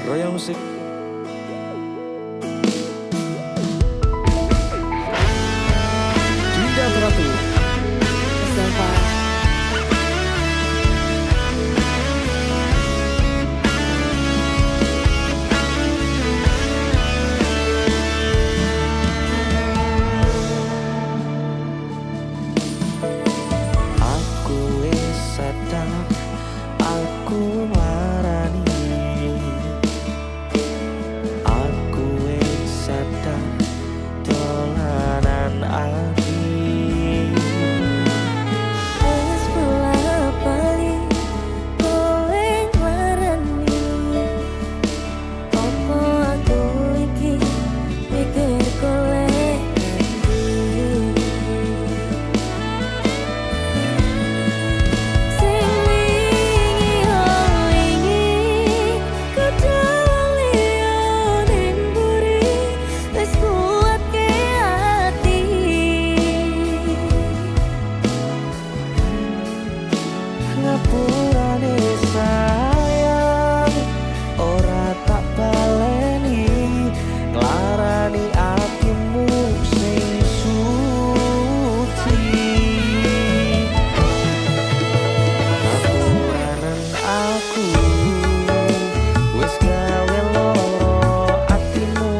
Royal Musik. Dinda Teratu. Mustafa. Aku wis sadar, aku larani. Aku wis sadar, dolanan ati. Wis bola bali kowe nglarani. Opo aku iki mikir golek sing wingi wingi kadang liya ning buri wis kuatke ati. Ngapurane sayang, ora tak baleni. Nglarani atimu sing suci. Ngapuranen aku wis gawe loro atimu.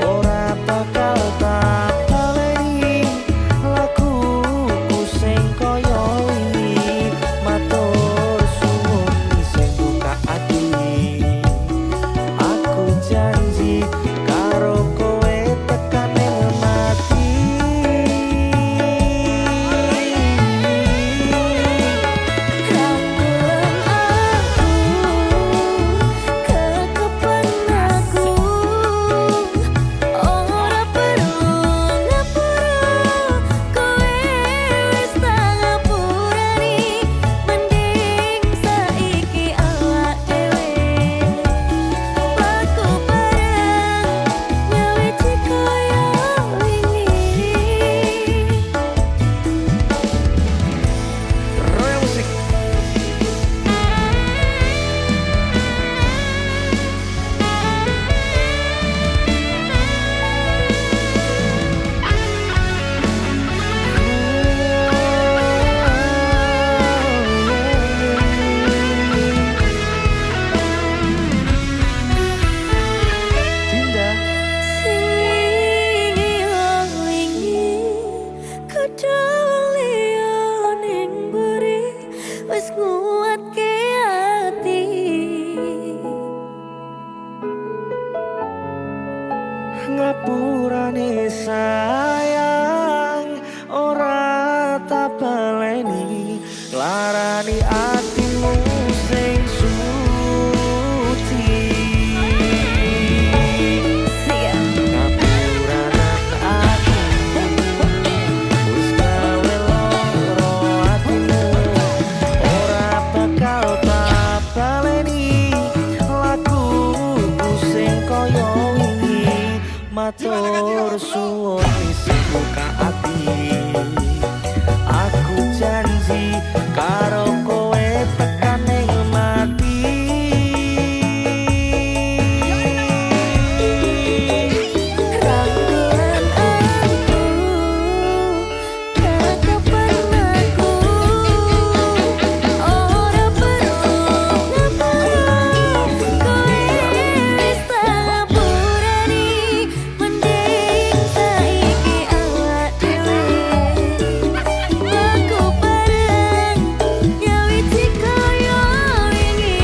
Ora bakal tak baleni lakuku sing kaya wingi. Matur suwun sing buka ati. Aku janji karo kowe tekan ning mati. Rangkulan aku, kekepan aku, ora perlu ngapura, kowe wis tak ngapurani, mending saiki awak dhewe laku bareng nyawiji kaya wingi. Royal Musik. Dinda. Sing wingi kadang liya ning buri wis nguatke ati. Ngapurane sayang, ora tak baleni. Larani atimu sing suci. Ngapuranen aku wis gawe loro atimu. Ora bakal tak baleni lakuku sing kaya wingi. Matur suwun sing buka ati. Aku janji karo kowe tekan ning mati. Rangkulan aku, kekepan aku, ora perlu ngapura, kowe wis tak ngapurani, mending saiki awak dhewe laku bareng nyawiji kaya wingi.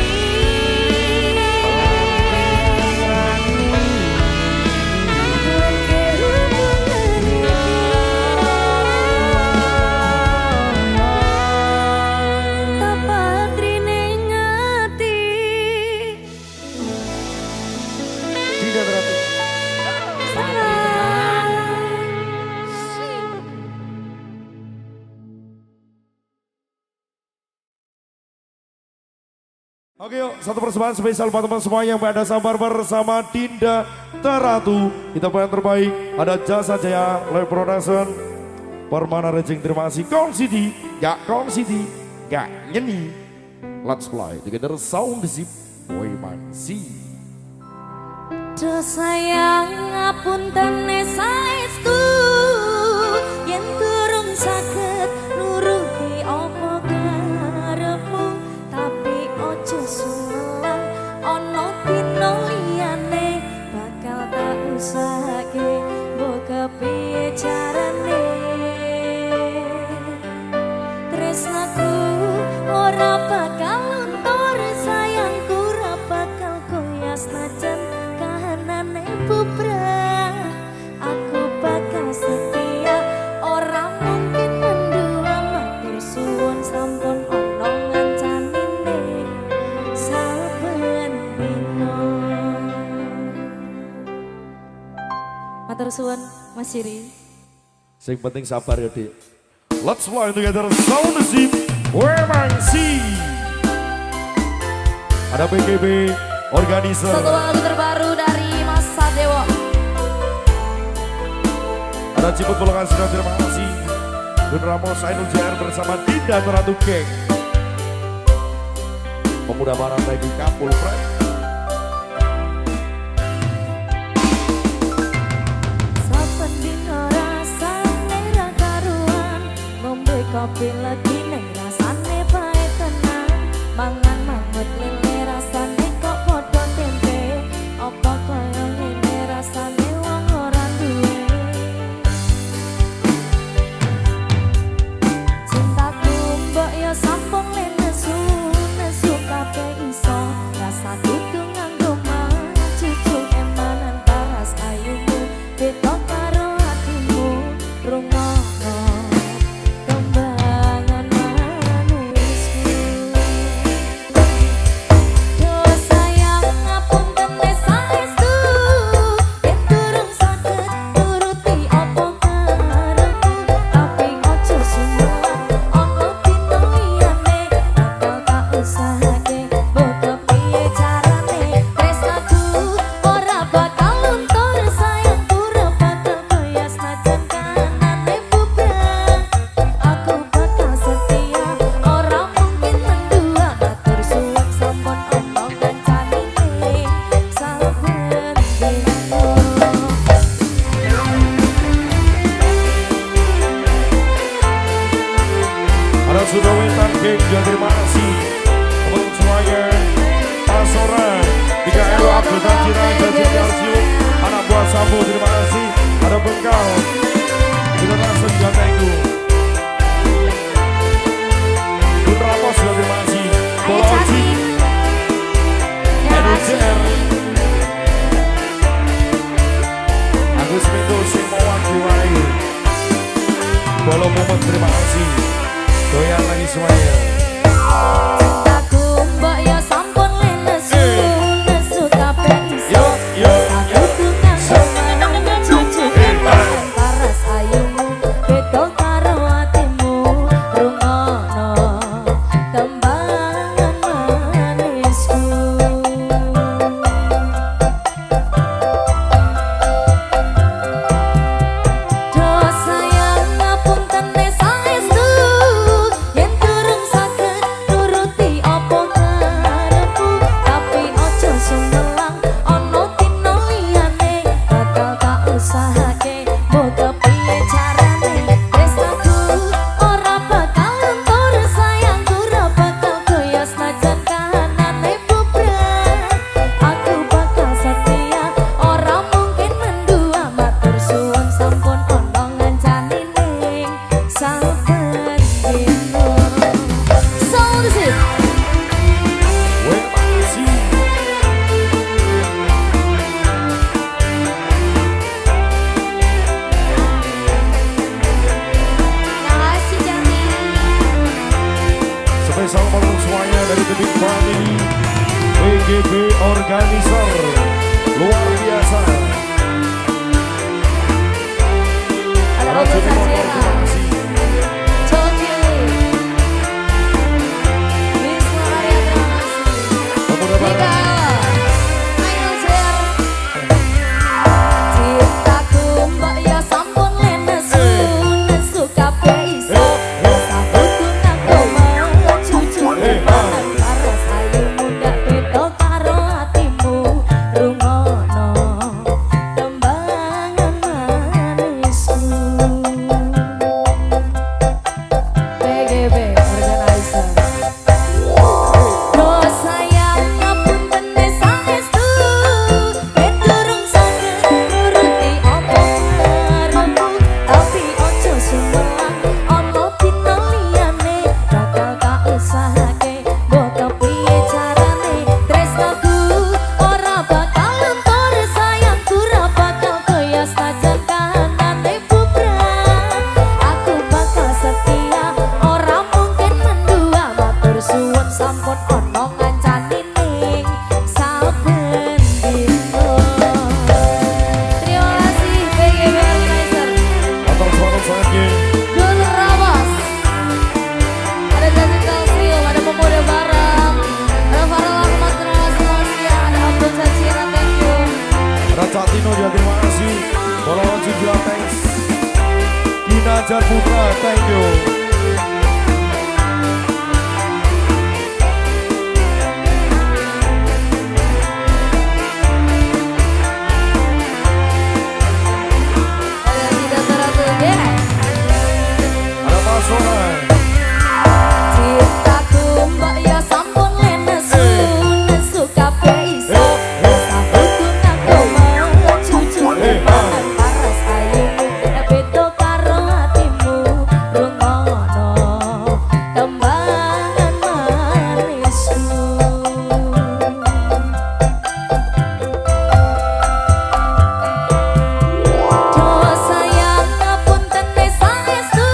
Leke hubungan iki tapatri ning ati. Dinda Teratu. Oke yuk, satu persembahan spesial buat teman semua yang pada sabar bersama Dinda Teratu. Kita yang terbaik, ada Jasa Jaya Live Production, Permana Rejing, terima kasih. Kong City, gak nyeni. Let's play together sound zip, boy man, see. Do sayang ngapunten saestu yen durung saged nuruti apa karepmu tapi ojo suwelan ana dina liyane bakal tak usahake mbok kepiye carane tresnaku ora bakal luntur sayangku ora bakal goyah senajan kahanane bubrah aku bakal setia ora mungkin mendua matur suwun sampun ana ngancanine saben dina matur suwun Mas Yuri. Sing penting sabar ya, Dik. Let's fly together, sound the ship, Wemangsi. Ada PGB organizer. Satu lagu terbaru dari Mas Sadewo. Ada Ciput Bolongan Sudah, terima kasih. Dun Ramos Ainul JR bersama Dinda Teratu Geng. Pemuda Barat lagi Kapul Friend. Saben dina rasane ra karuan, ngombe kopi lagi ning rasane bae tenan. Mangan mangut lele rasane kok padha tempe. Apa kaya ngene rasane wong ora duwe. Cintaku mbok yo sampun lenesu, nesu kabeh iso. Rasa kudu nganggo cucu emanan paras ayumu. Beda karo hatimu, rungono kembangan manisku. Do sayang ngapunten saestu, yen durung saged nuruti apa karepku. Tapi ojo sumelan, ana dina liyane bakal tak usahake mbok kepiye carane. Tresnaku ora bakal luntur sayangku ora bakal goyah senajan kahanane bubrah. Aku bakal setia ora mungkin mendua matur suwun sampun ana kancanine saben dina. Ada Sudah Wetan Geng, juga terima kasih. Untuk semuanya, Pasora, 3 Elo Abdul Tajira, Jajan Yarsium, anak buah Sambo, terima kasih. Ada Bengkal, kita langsung juga thank you. Dun Ramos juga terima kasih. Ayo Bola Caci. Uji, NUCR, Agus Mendo, Simawang Diwai, Bolo Momot, terima kasih. Doyan lagi semuanya. Cintaku mbok yo sampun lenesu, nesu kabeh iso. Yo, yo, yo. Aku nganggo cucu emanan paras ayumu. Beda karo atimu, rungono kembangan manisku. Do sayang ngapunten saestu, yen durung saged nuruti apa karepku. Tapi ojo sumelang, ana dina liyane bakal tak usahake mbok kepiye carane. Tresnaku ora bakal luntur sayangku ora bakal goyah senajan kahanane bubrah. Aku bakal setia ora mungkin mendua matur suwun sampun ana ngancanine saben dina. Sound the Ship. Wemangsi. Kasih Jati. Spesial untuk semuanya dari The Big Family, PGB Organizer, luar biasa. Ada Ada Ogo Jimmy Motor, Sajera. terima kasih. Coki. Wisnu Arya terima kasih. Pemuda Barat. Nika. Ainul JR. Cintaku mbok yo sampun lenesu, nesu kabeh iso. Rasa kudu nganggo cucu emanan paras ayumu. Ndak beda karo atimu, rungono Putra, thank you. Ada Mas Sona. Cintaku mbak ya sampun le nesu, nesu kabeh iso. Sahabatku ngaku mecucu mangan paras ayumu, nek beda karo hatimu. Rungono tembangan manisku. Do sayang ngapunten saestu,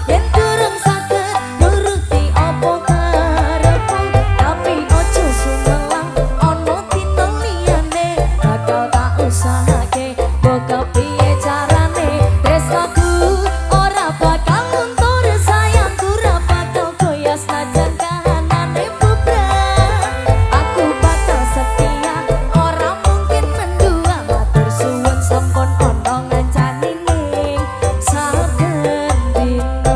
yen durung saged nuruti apa karepku. Tapi ojo sumelang ana dina liyane, bakal tak usahake mbok kepiye carane. Tresnaku ora bakal luntur, sayangku ora bakal goyah senajan kahanane bubrah. Aku bakal setia, ora mungkin mendua. Matur suwun sampun ana ngancanine saben dina.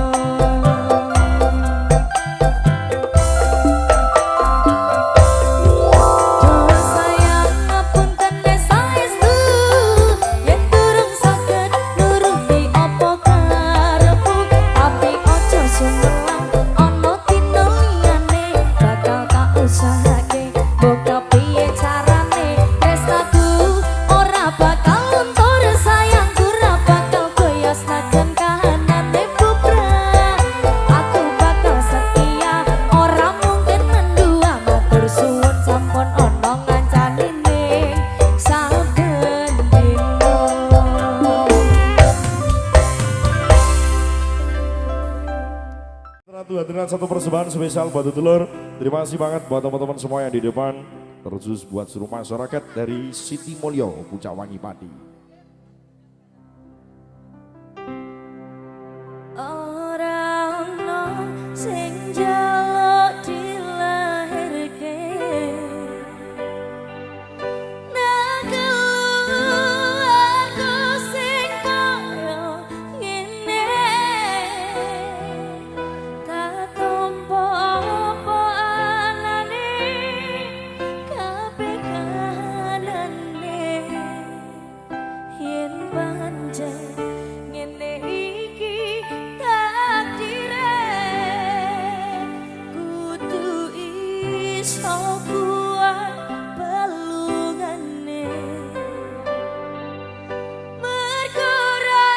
Do sayang ngapunten saestu, yen durung saged nuruti apa karepku. Tapi ojo sumelang ana dina liyane, bakal tak usahake mbok kepiye carane. Tresnaku ora bakal luntur, sayangku ora bakal goyah senajan kahanane bubrah. Aku bakal setia, ora mungkin mendua. Matur suwun sampun ana ngancanine saben dina. Ratu hadirin satu persembahan spesial buat Dulur. Terima kasih banget buat teman-teman semua yang di depan. Terus buat seluruh masyarakat dari Siti Mulyo, Pucak Wangi Pati. Ora ono sing njaluk dilahirke, aku sing kaya ngene. Tak tompo apa anane, kabeh kahanane. Yen pancen ngene iki takdire, kudu iso kuat balungane. Mergo ora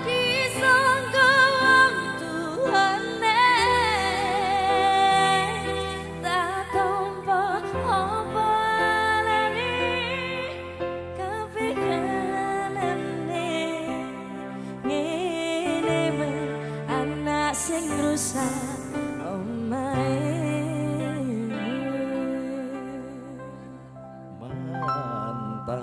disangka wong tuane, tak tompo apa anane, kabeh kahanane. Ngene men anak sing rusak omahe. Mantap.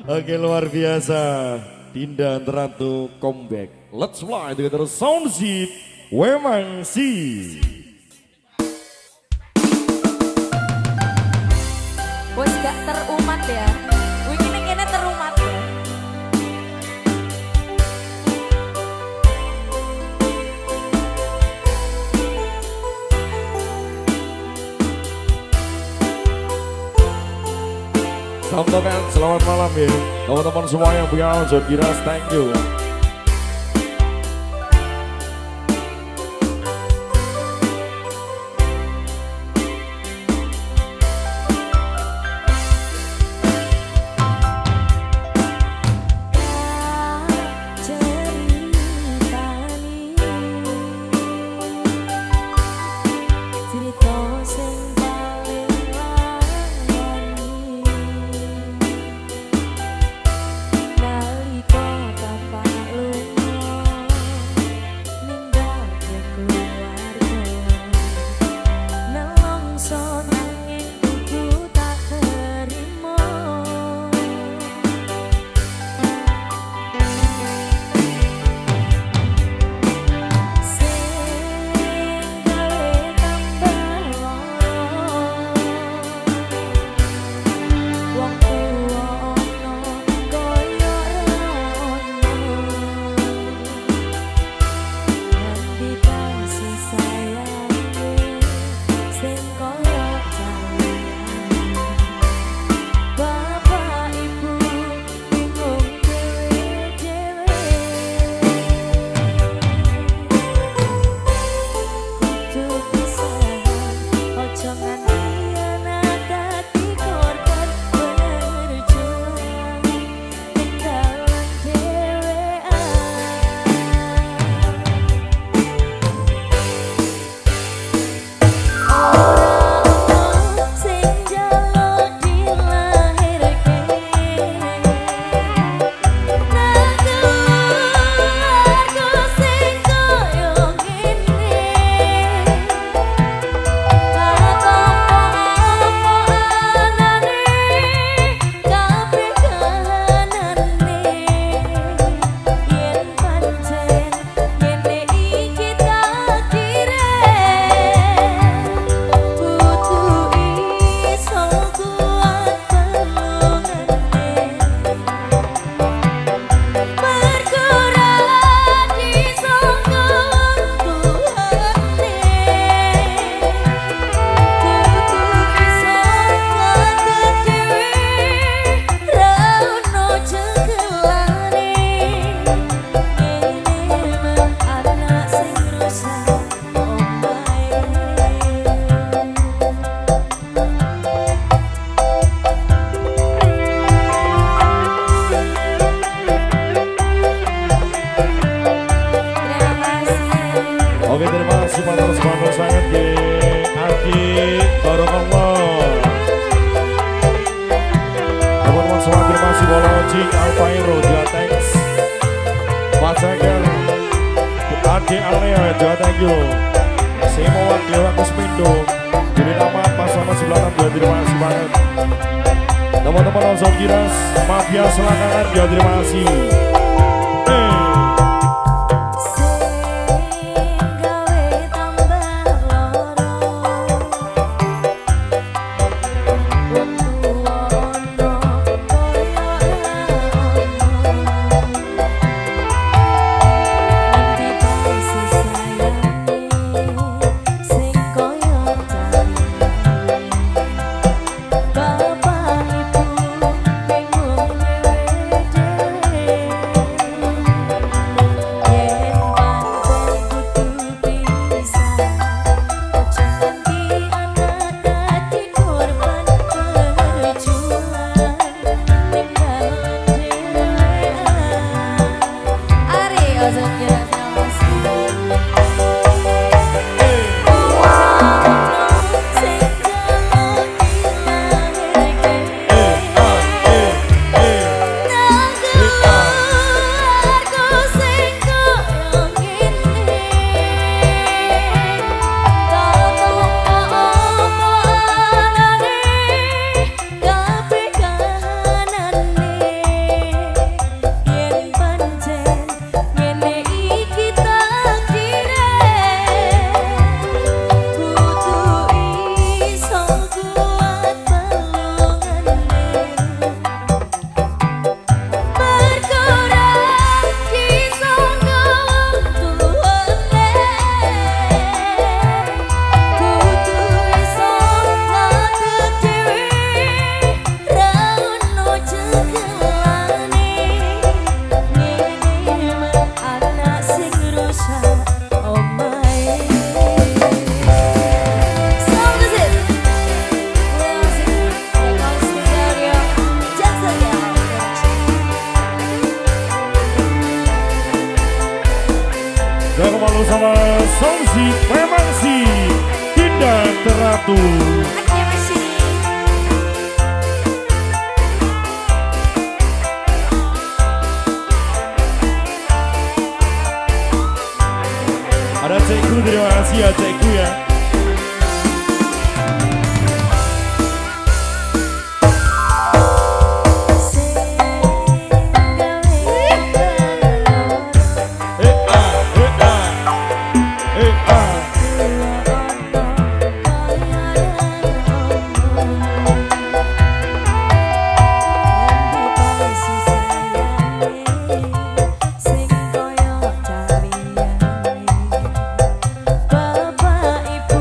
Oke, luar biasa. Dinda Ratu comeback. Let's fly together sound sheet. Wemangsi. Bos gak terumat ya. Wiki ini kayaknya terumat ya. Selamat malam ya. Teman-teman semua yang punya John Giras, thank you. Cerita sing paling wani, nalika kapan kasih matur semangat sangat ke Aki Barokallah. Teman-teman semua terima kasih Bolojing, Alfairo, Jatex, Pak Ceker, Ade Alea, Jatengyo, Semo Wakil Wakus Pindo, jadi nama pasangan sebelah juga terima kasih banget. Teman-teman langsung kiras, Mafia Selangkangan juga terima kasih. Sama Songsi memang sih tidak teratur. Ada Cekku, terima kasih ya Cekku ya. Bapak Ibu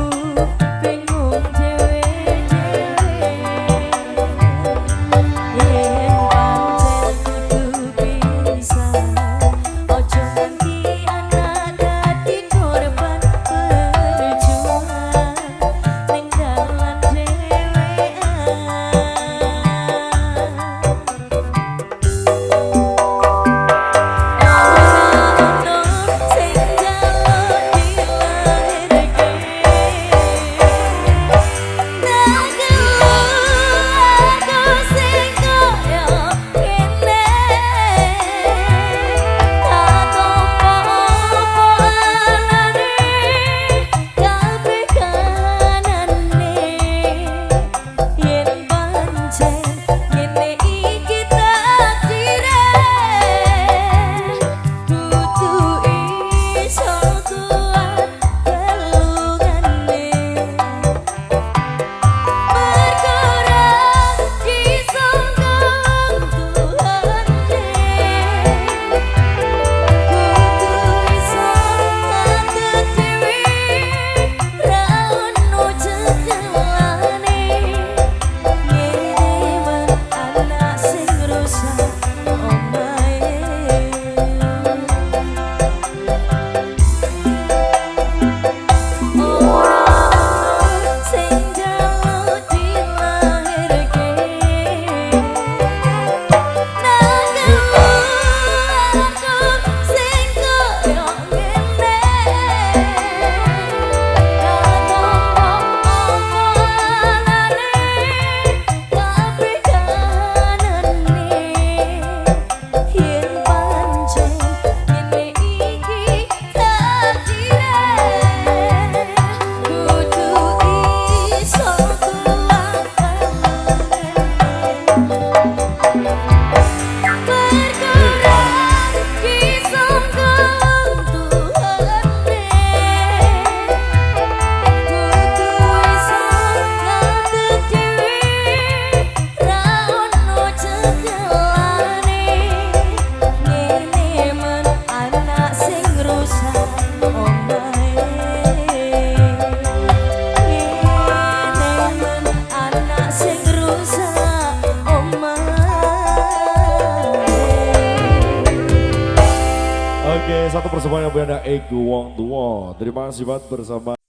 satu persembahan yang ada Ego Wong Tua. Terima kasih banget bersama.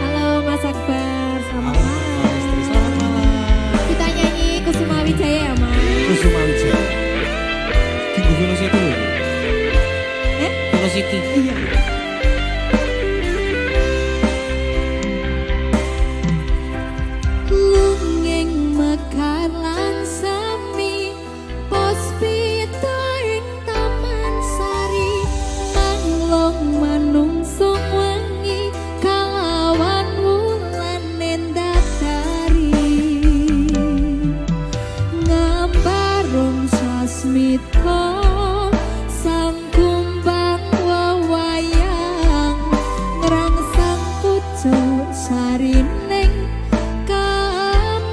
Halo Mas Akbar, selamat malam. Selamat malam. Kita nyanyi Kusuma Wijaya ya Mas. Kusuma Wijaya. Tunggu Velocity loh. Velocity. Iya. Lungeng mekar lan sami Pospita ing Taman Sari Manglong manungsung wengi kalawan wulan nendadari Ngambarung sasmita sang kumbang wewayang ngrangsang pucuk sarining kembang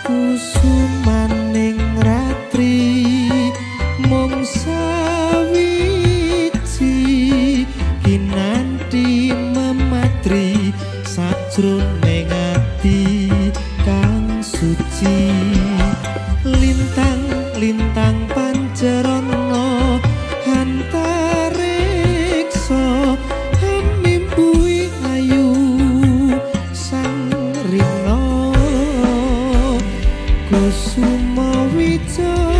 Kusumaning ratri mung sawiji kinanti mematri sajroning ati kang suci lintang-lintang pancerana antariksa hamimpui ayu sang rina Kusuma Wijaya.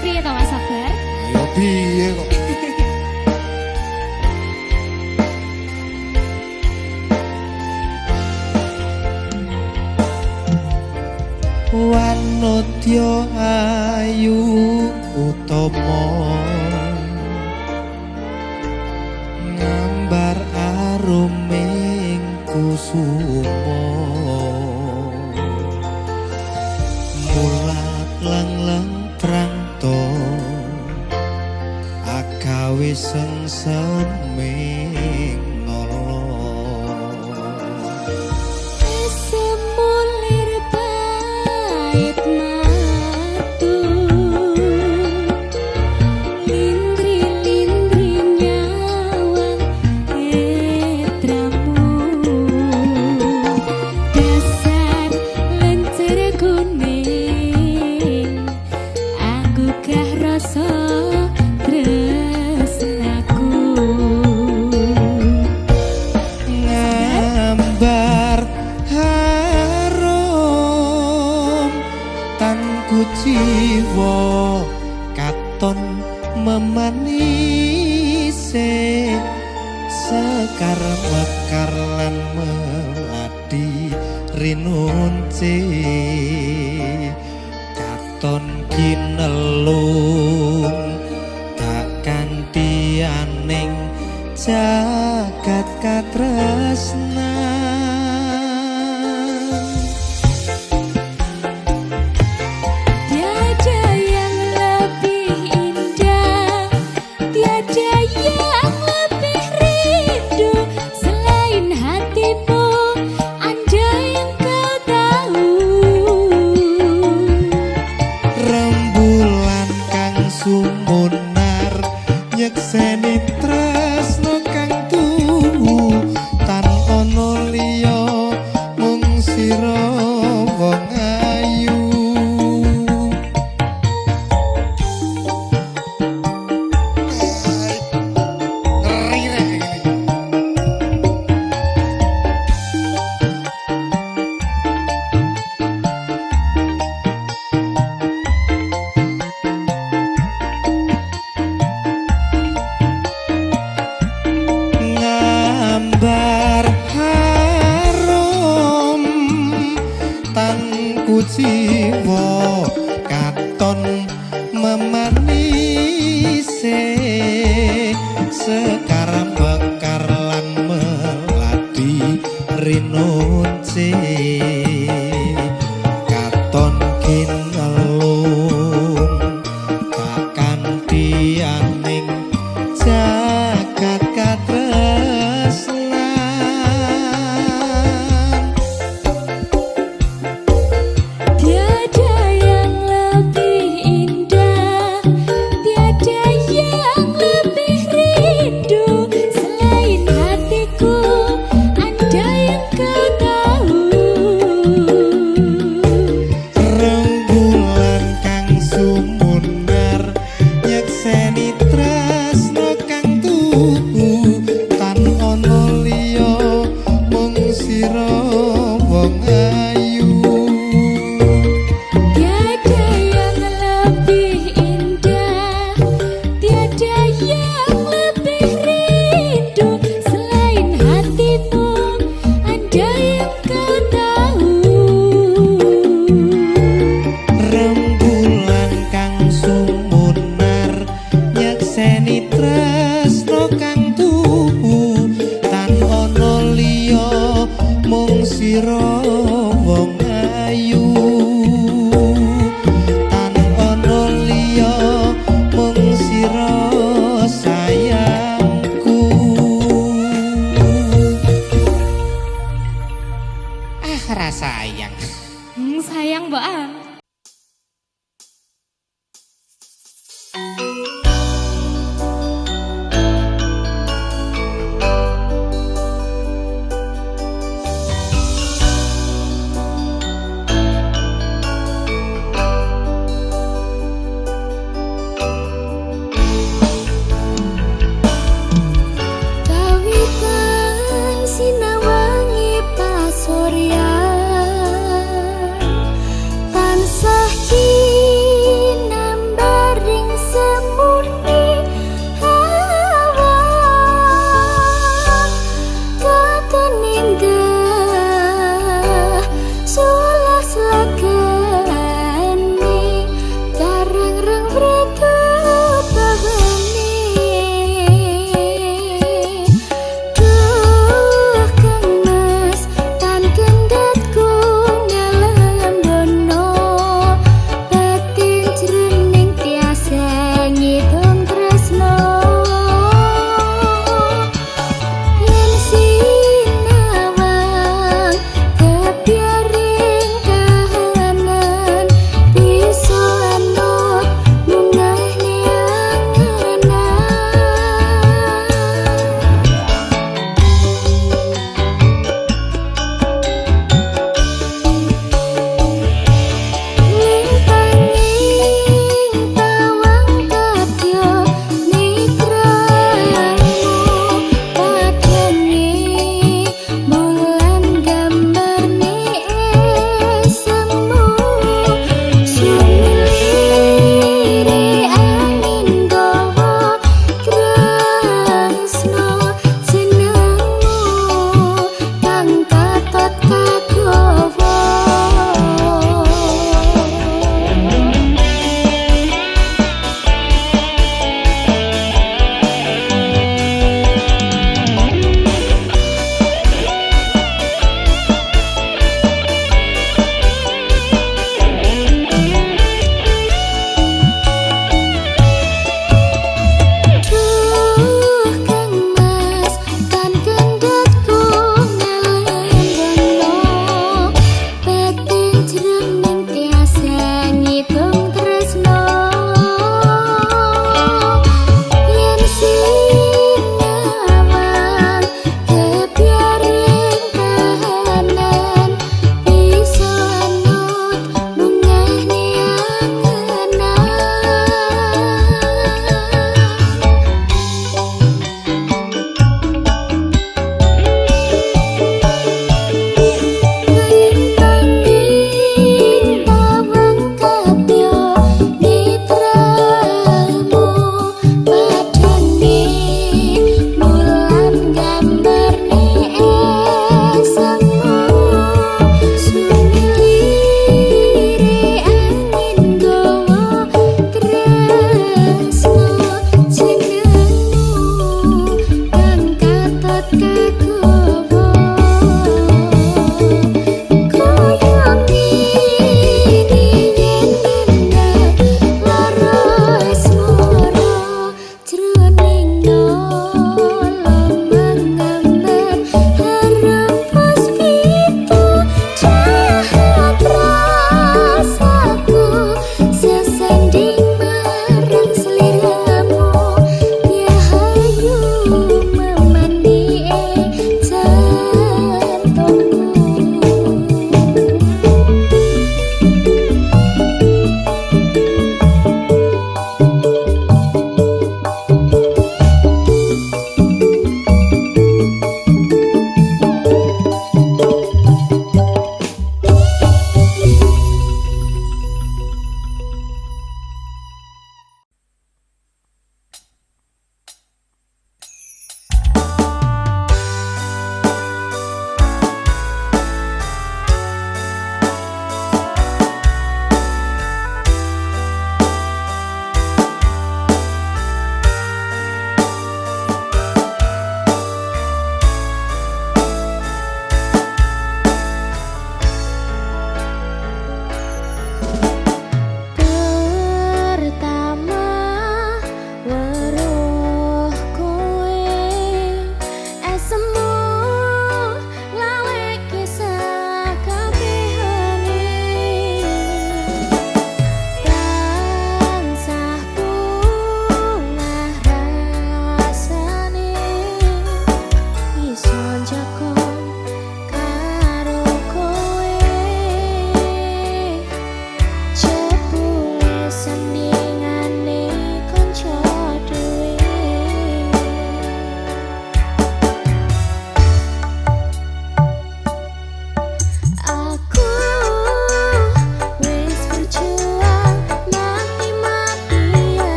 Priye to Mas Sabar? Ayo piye kok. Wanodya ayu utama ngambar aruming kusuma mulat lang-lang prangto agawe sengseming nolo Semulir pait matu Lindri-lindri nyawang etramu Dasar lencer kuning Aku gah rasa tresnaku ngambar harum tanku jiwa katon memanise sekar mekar lan meladi rinunce katon kinelung tak kanthi aning jagat katresnan Tiada yang lebih indah Tiada yang lebih rindu Selain hatimu Andai engkau tahu rembulan kang sumunar nyekseni tresno kang tuhu tan ono liya mung sira wong ayu ngeri rek iki ngambar harum tanku jiwa katon memanise sekar bekar lan meladi rinunce katon kinelung tak kanthi aning jagat katresnan Tiada yang lebih indah Tiada yang lebih rindu Selain hatiku Andai engkau tahu rembulan kang sumunar nyekseni tresno kang tuhu tan ono liya mung sira wong ayu Tiada yang lebih indah Tiada yang lebih rindu Selain hatimu Andai engkau tahu rembulan kang sumunar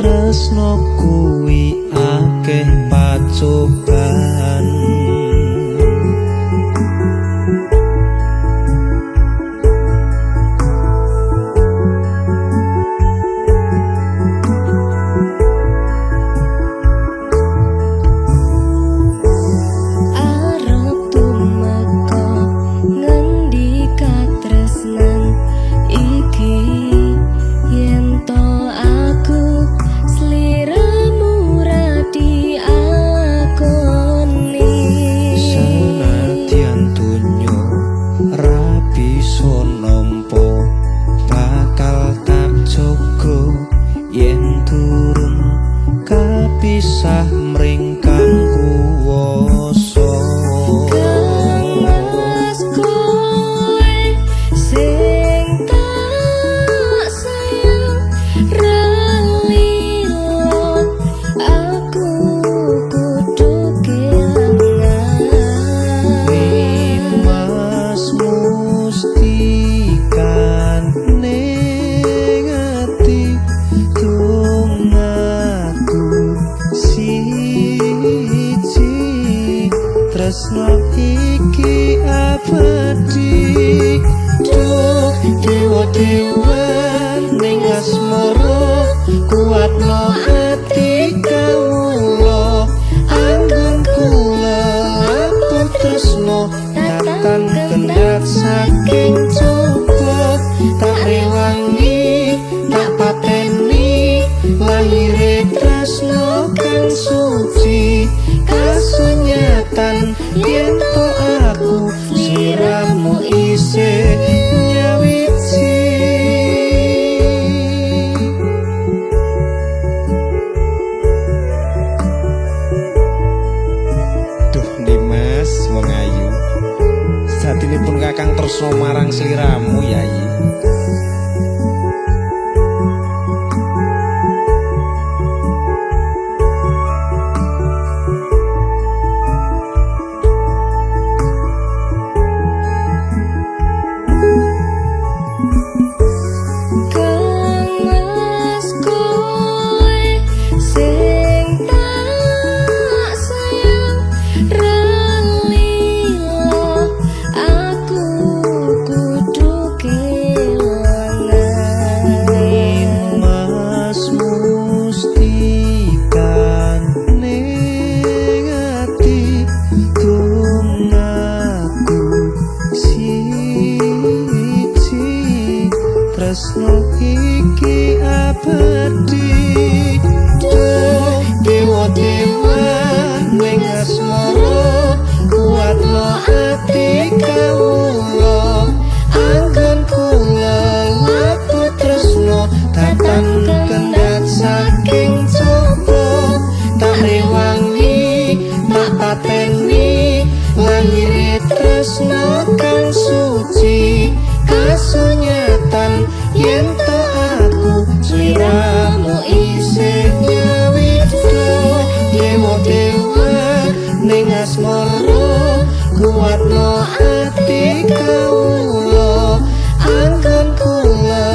tresno kuwi akeh pacoban. Pisah mring kang kuwasa Kangmas kowe sing tak sayang ralilo aku kudu kelangan Mas mustikan ning ati tresno iki abadi. Duh dewa-dewa ning asmara kuatno ati kawula anggon kula laput tresno datang kendhat saking coba tak rewangi tak pateni lahire tresno kang suci kasunyatan yen to aku sliramu isih nyawiji. Duh Dimas wong ayu satinipun kakang tresno marang sliramu Yayi. Tresno iki abadi. Duh dewa-dewa ning asmara kuatno ati kawula anggon kula laput tresno datang kendhat saking coba tak rewangi tak pateni lahire tresno kang suci kasunyatan yen to aku sliramu isih nyawita. Dewa-dewa ning asmara kuatno ati kawula anggon kula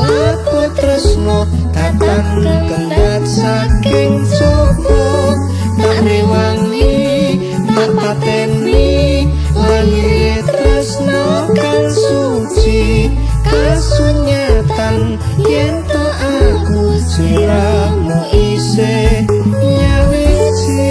laput tresno datang kendhat saking coba tak rewangi tak pateni lahire tresno kang suci kasunyatan yen to aku sliramu isih nyawiji.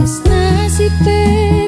Wis nasibe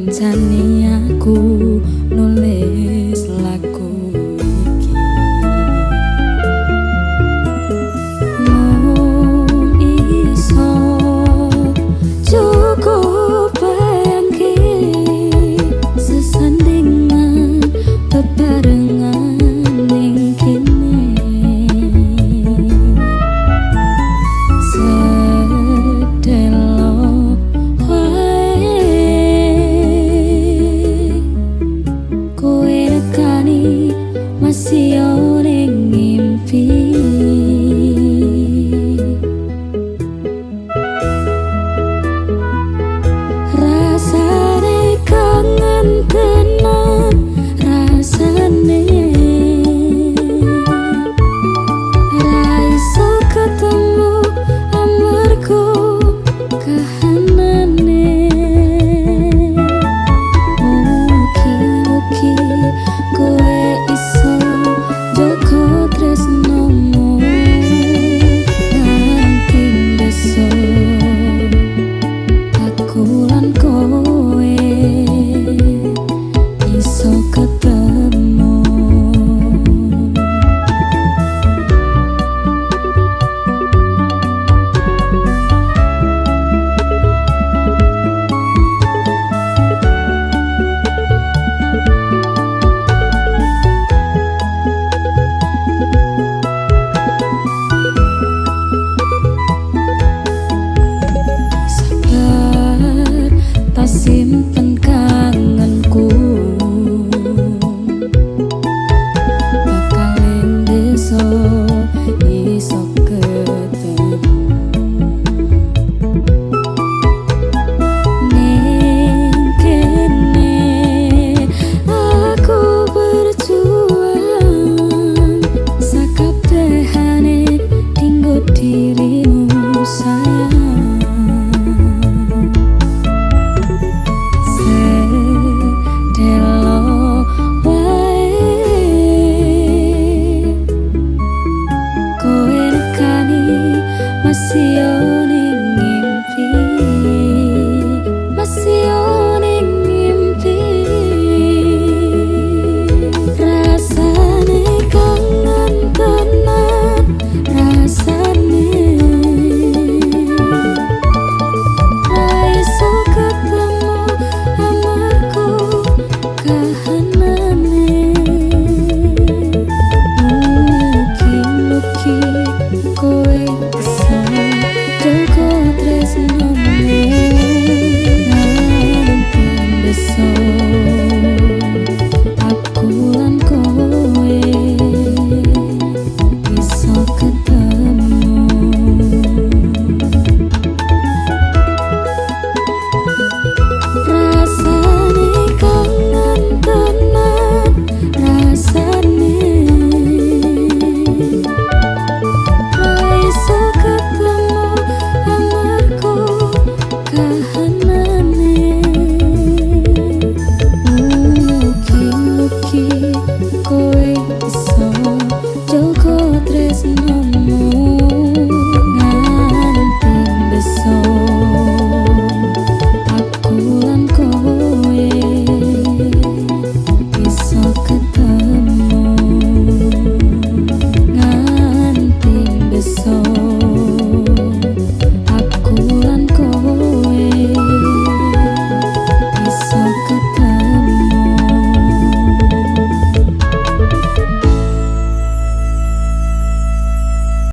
Kencani aku nulis